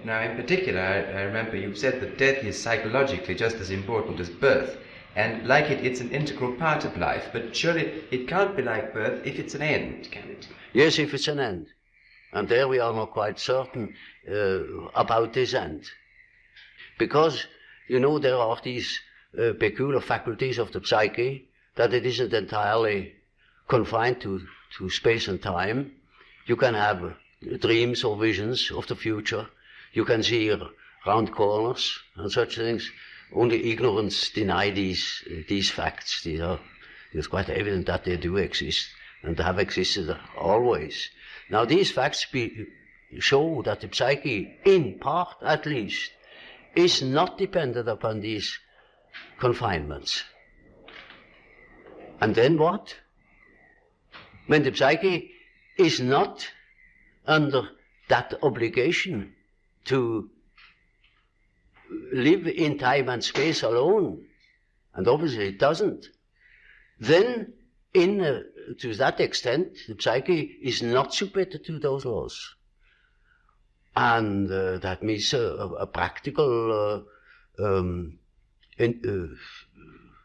Now, in particular, I remember you said that death is psychologically just as important as birth, and like it, it's an integral part of life, but surely it can't be like birth if it's an end, can it? Yes, if it's an end. And there we are not quite certain about this end. Because, you know, there are these peculiar faculties of the psyche, that it isn't entirely confined to space and time. You can have dreams or visions of the future. You can see round corners and such things. Only ignorance deny these facts. It's quite evident that they do exist and have existed always. Now these facts show that the psyche, in part at least, is not dependent upon these confinements. And then what? When the psyche is not under that obligation to live in time and space alone, and obviously it doesn't, then to that extent the psyche is not submitted to those laws. And that means a practical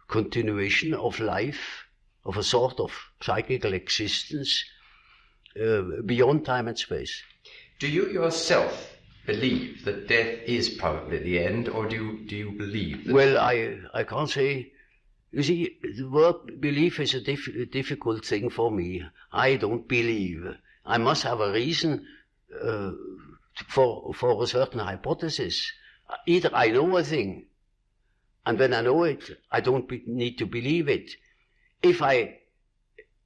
continuation of life, of a sort of psychical existence beyond time and space. Do you yourself believe that death is probably the end, or do you believe that? Well, I can't say. You see, the word belief is a difficult thing for me. I don't believe. I must have a reason for a certain hypothesis. Either I know a thing, and when I know it, I don't need to believe it. If I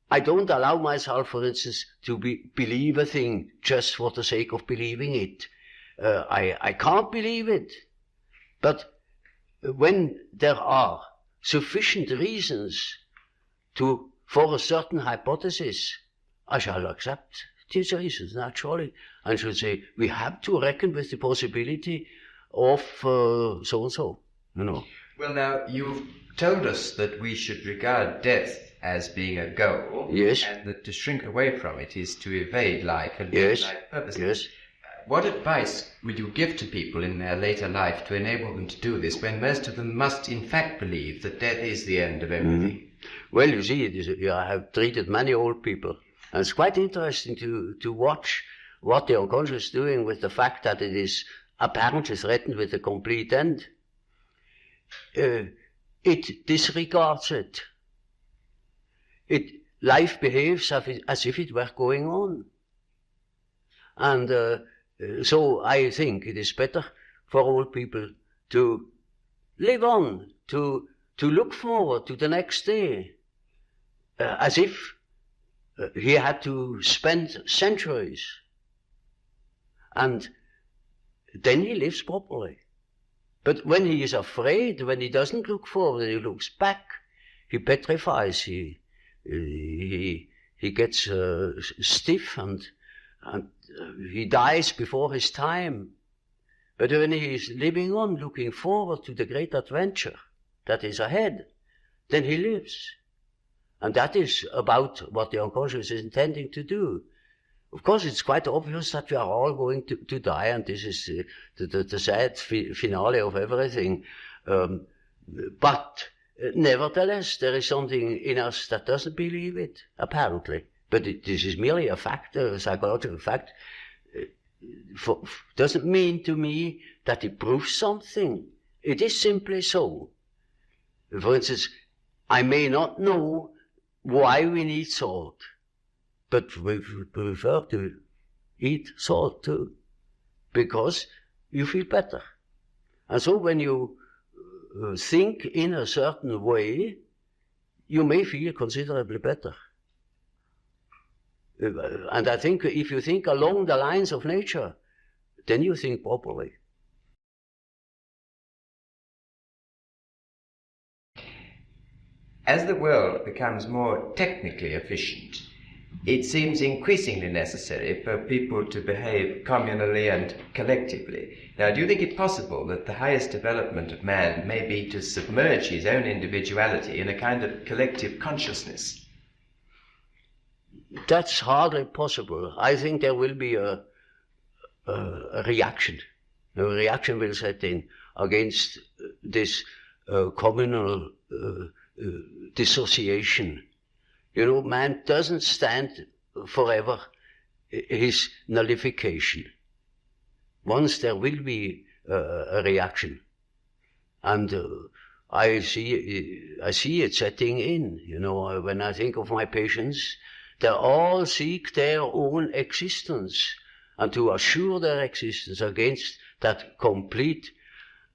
don't allow myself, for instance, to believe a thing just for the sake of believing it. I can't believe it. But when there are sufficient reasons for a certain hypothesis, I shall accept these reasons, naturally, and shall say, we have to reckon with the possibility of so-and-so, you know. Well, now, you've told us that we should regard death as being a goal. Yes. And that to shrink away from it is to evade life and yes. life purpose. Yes. What advice would you give to people in their later life to enable them to do this, when most of them must in fact believe that death is the end of everything? Mm-hmm. Well, you see, I have treated many old people, and it's quite interesting to watch what the unconscious is doing with the fact that it is apparently threatened with a complete end. It disregards it. Life behaves as if it were going on. And so I think it is better for old people to live on, to look forward to the next day, as if he had to spend centuries. And then he lives properly. But when he is afraid, when he doesn't look forward, he looks back, he petrifies, he gets stiff and he dies before his time. But when he is living on, looking forward to the great adventure that is ahead, then he lives. And that is about what the unconscious is intending to do. Of course, it's quite obvious that we are all going to die, and this is the sad finale of everything. But nevertheless, there is something in us that doesn't believe it, apparently. But this is merely a fact, a psychological fact. Doesn't mean to me that it proves something. It is simply so. For instance, I may not know why we need salt, but we prefer to eat salt too, because you feel better. And so when you think in a certain way, you may feel considerably better. And I think if you think along the lines of nature, then you think properly. As the world becomes more technically efficient, it seems increasingly necessary for people to behave communally and collectively. Now, do you think it possible that the highest development of man may be to submerge his own individuality in a kind of collective consciousness? That's hardly possible. I think there will be a reaction A reaction will set in against this communal dissociation. You know, man doesn't stand forever his nullification. Once there will be a reaction, and I see it setting in. You know, when I think of my patients, they all seek their own existence, and to assure their existence against that complete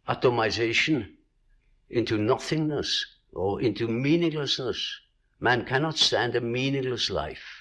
atomization into nothingness or into meaninglessness. Man cannot stand a meaningless life.